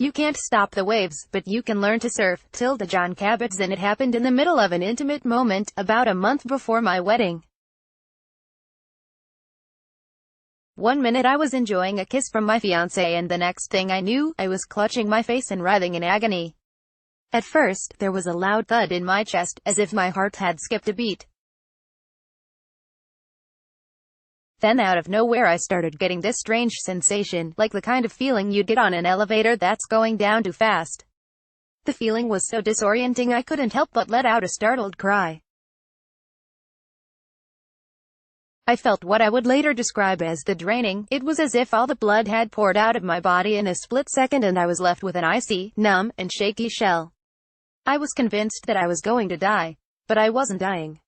You can't stop the waves, but you can learn to surf. Jon Kabat-Zinn It happened in the middle of an intimate moment, about a month before my wedding. One minute I was enjoying a kiss from my fiancé, and the next thing I knew, I was clutching my face and writhing in agony. At first, there was a loud thud in my chest, as if my heart had skipped a beat. Then out of nowhere I started getting this strange sensation, like the kind of feeling you'd get on an elevator that's going down too fast. The feeling was so disorienting I couldn't help but let out a startled cry. I felt what I would later describe as the draining. It was as if all the blood had poured out of my body in a split second and I was left with an icy, numb, and shaky shell. I was convinced that I was going to die. But I wasn't dying.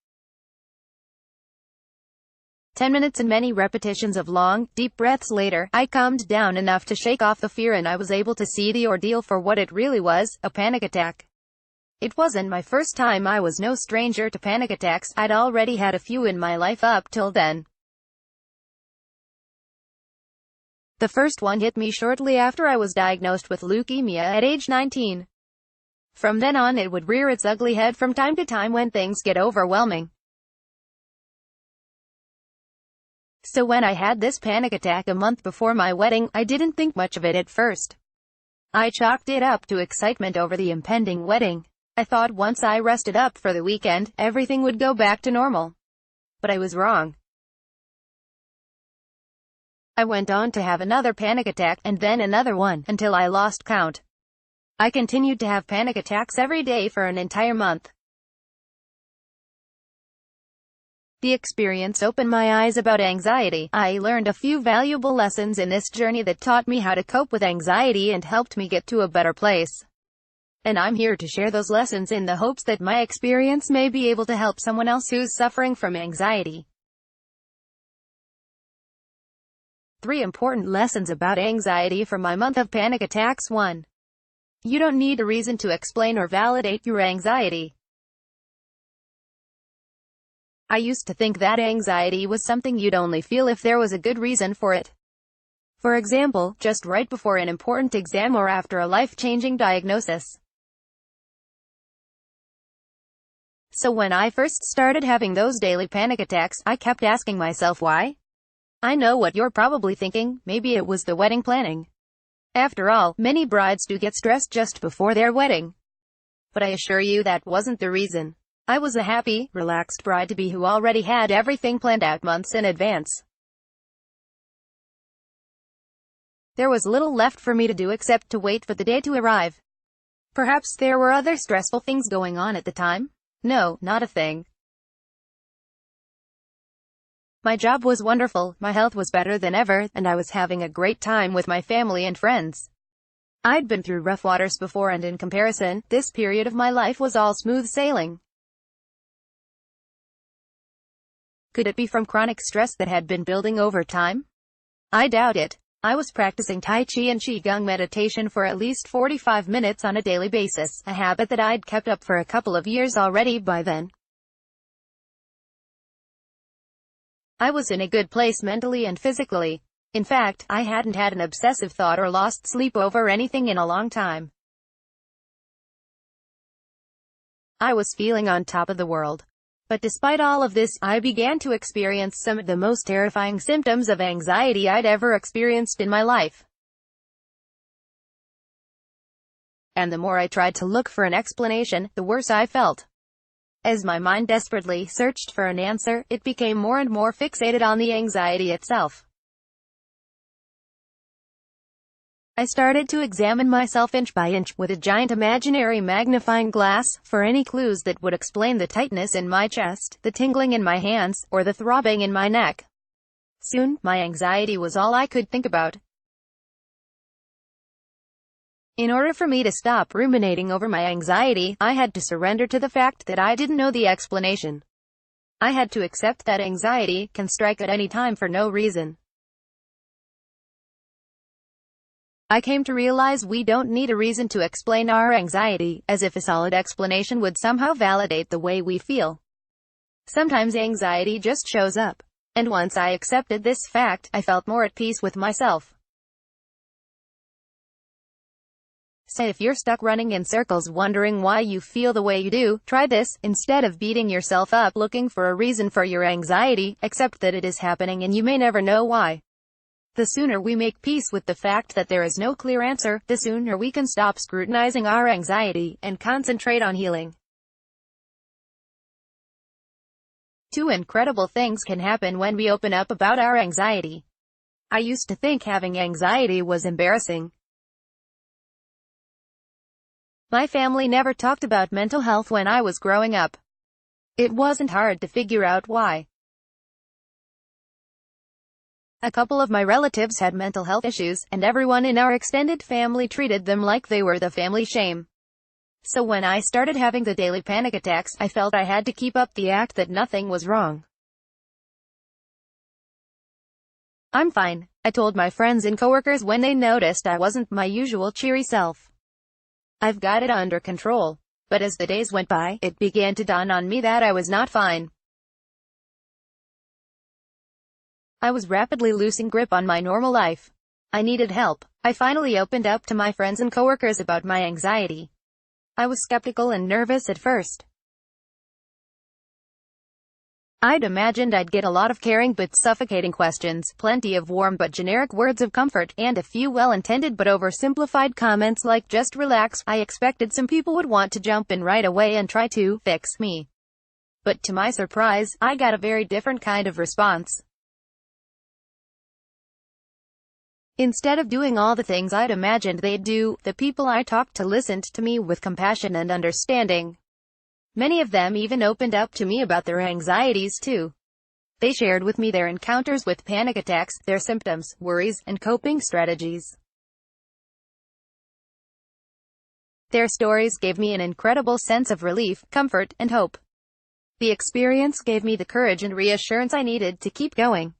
10 minutes and many repetitions of long, deep breaths later, I calmed down enough to shake off the fear and I was able to see the ordeal for what it really was, a panic attack. It wasn't my first time. I was no stranger to panic attacks. I'd already had a few in my life up till then. The first one hit me shortly after I was diagnosed with leukemia at age 19. From then on it would rear its ugly head from time to time when things get overwhelming. So when I had this panic attack a month before my wedding, I didn't think much of it at first. I chalked it up to excitement over the impending wedding. I thought once I rested up for the weekend, everything would go back to normal. But I was wrong. I went on to have another panic attack, and then another one, until I lost count. I continued to have panic attacks every day for an entire month. The experience opened my eyes about anxiety. I learned a few valuable lessons in this journey that taught me how to cope with anxiety and helped me get to a better place. And I'm here to share those lessons in the hopes that my experience may be able to help someone else who's suffering from anxiety. 3 important lessons about anxiety from my month of panic attacks. 1. You don't need a reason to explain or validate your anxiety. I used to think that anxiety was something you'd only feel if there was a good reason for it. For example, just right before an important exam or after a life-changing diagnosis. So when I first started having those daily panic attacks, I kept asking myself why. I know what you're probably thinking, maybe it was the wedding planning. After all, many brides do get stressed just before their wedding. But I assure you that wasn't the reason. I was a happy, relaxed bride-to-be who already had everything planned out months in advance. There was little left for me to do except to wait for the day to arrive. Perhaps there were other stressful things going on at the time? No, not a thing. My job was wonderful, my health was better than ever, and I was having a great time with my family and friends. I'd been through rough waters before, and in comparison, this period of my life was all smooth sailing. Could it be from chronic stress that had been building over time? I doubt it. I was practicing Tai Chi and Qigong meditation for at least 45 minutes on a daily basis, a habit that I'd kept up for a couple of years already by then. I was in a good place mentally and physically. In fact, I hadn't had an obsessive thought or lost sleep over anything in a long time. I was feeling on top of the world. But despite all of this, I began to experience some of the most terrifying symptoms of anxiety I'd ever experienced in my life. And the more I tried to look for an explanation, the worse I felt. As my mind desperately searched for an answer, it became more and more fixated on the anxiety itself. I started to examine myself inch by inch, with a giant imaginary magnifying glass, for any clues that would explain the tightness in my chest, the tingling in my hands, or the throbbing in my neck. Soon, my anxiety was all I could think about. In order for me to stop ruminating over my anxiety, I had to surrender to the fact that I didn't know the explanation. I had to accept that anxiety can strike at any time for no reason. I came to realize we don't need a reason to explain our anxiety, as if a solid explanation would somehow validate the way we feel. Sometimes anxiety just shows up. And once I accepted this fact, I felt more at peace with myself. Say if you're stuck running in circles wondering why you feel the way you do, try this. Instead of beating yourself up looking for a reason for your anxiety, accept that it is happening and you may never know why. The sooner we make peace with the fact that there is no clear answer, the sooner we can stop scrutinizing our anxiety and concentrate on healing. 2 incredible things can happen when we open up about our anxiety. I used to think having anxiety was embarrassing. My family never talked about mental health when I was growing up. It wasn't hard to figure out why. A couple of my relatives had mental health issues, and everyone in our extended family treated them like they were the family shame. So when I started having the daily panic attacks, I felt I had to keep up the act that nothing was wrong. I'm fine, I told my friends and coworkers when they noticed I wasn't my usual cheery self. I've got it under control. But as the days went by, it began to dawn on me that I was not fine. I was rapidly losing grip on my normal life. I needed help. I finally opened up to my friends and coworkers about my anxiety. I was skeptical and nervous at first. I'd imagined I'd get a lot of caring but suffocating questions, plenty of warm but generic words of comfort, and a few well-intended but oversimplified comments like "just relax." I expected some people would want to jump in right away and try to fix me. But to my surprise, I got a very different kind of response. Instead of doing all the things I'd imagined they'd do, the people I talked to listened to me with compassion and understanding. Many of them even opened up to me about their anxieties too. They shared with me their encounters with panic attacks, their symptoms, worries, and coping strategies. Their stories gave me an incredible sense of relief, comfort, and hope. The experience gave me the courage and reassurance I needed to keep going.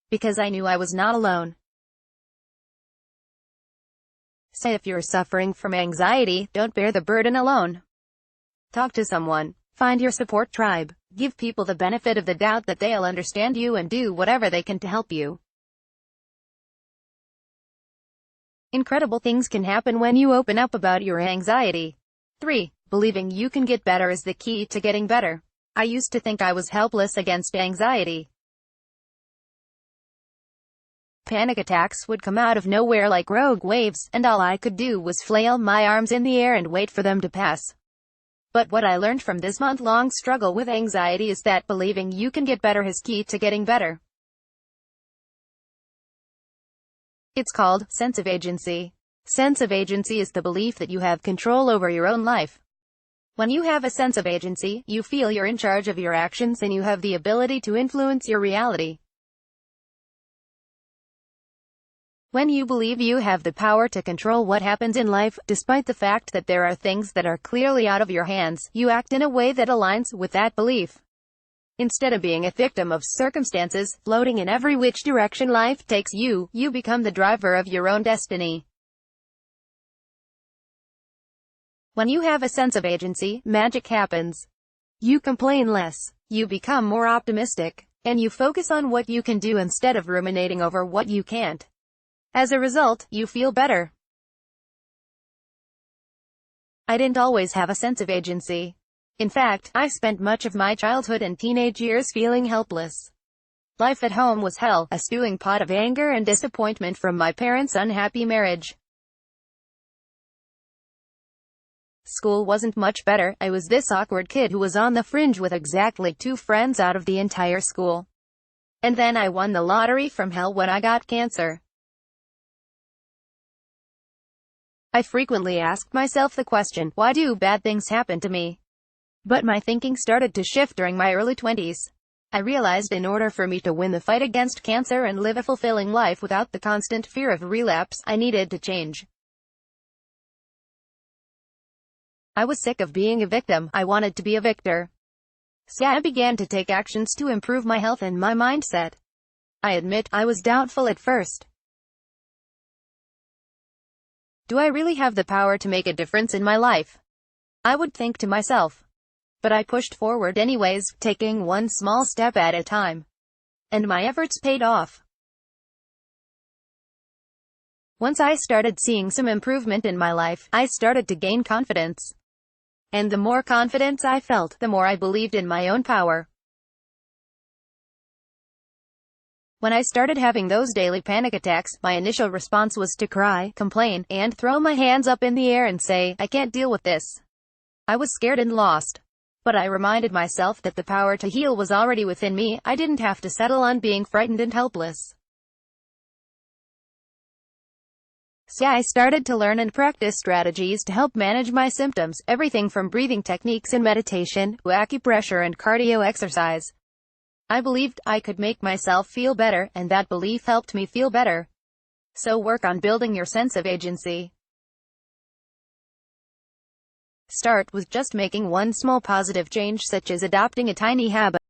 Because I knew I was not alone. Say if you're suffering from anxiety, don't bear the burden alone. Talk to someone. Find your support tribe. Give people the benefit of the doubt that they'll understand you and do whatever they can to help you. Incredible things can happen when you open up about your anxiety. 3. Believing you can get better is the key to getting better. I used to think I was helpless against anxiety. Panic attacks would come out of nowhere like rogue waves, and all I could do was flail my arms in the air and wait for them to pass. But what I learned from this month-long struggle with anxiety is that believing you can get better is key to getting better. It's called sense of agency. Sense of agency is the belief that you have control over your own life. When you have a sense of agency, you feel you're in charge of your actions and you have the ability to influence your reality. When you believe you have the power to control what happens in life, despite the fact that there are things that are clearly out of your hands, you act in a way that aligns with that belief. Instead of being a victim of circumstances, floating in every which direction life takes you, you become the driver of your own destiny. When you have a sense of agency, magic happens. You complain less, you become more optimistic, and you focus on what you can do instead of ruminating over what you can't. As a result, you feel better. I didn't always have a sense of agency. In fact, I spent much of my childhood and teenage years feeling helpless. Life at home was hell, a stewing pot of anger and disappointment from my parents' unhappy marriage. School wasn't much better. I was this awkward kid who was on the fringe with exactly 2 friends out of the entire school. And then I won the lottery from hell when I got cancer. I frequently asked myself the question, why do bad things happen to me? But my thinking started to shift during my early 20s. I realized in order for me to win the fight against cancer and live a fulfilling life without the constant fear of relapse, I needed to change. I was sick of being a victim. I wanted to be a victor. So I began to take actions to improve my health and my mindset. I admit, I was doubtful at first. Do I really have the power to make a difference in my life? I would think to myself. But I pushed forward anyways, taking one small step at a time. And my efforts paid off. Once I started seeing some improvement in my life, I started to gain confidence. And the more confidence I felt, the more I believed in my own power. When I started having those daily panic attacks, my initial response was to cry, complain, and throw my hands up in the air and say, "I can't deal with this." I was scared and lost. But I reminded myself that the power to heal was already within me. I didn't have to settle on being frightened and helpless. So I started to learn and practice strategies to help manage my symptoms, everything from breathing techniques and meditation, to acupressure and cardio exercise. I believed I could make myself feel better, and that belief helped me feel better. So work on building your sense of agency. Start with just making one small positive change, such as adopting a tiny habit.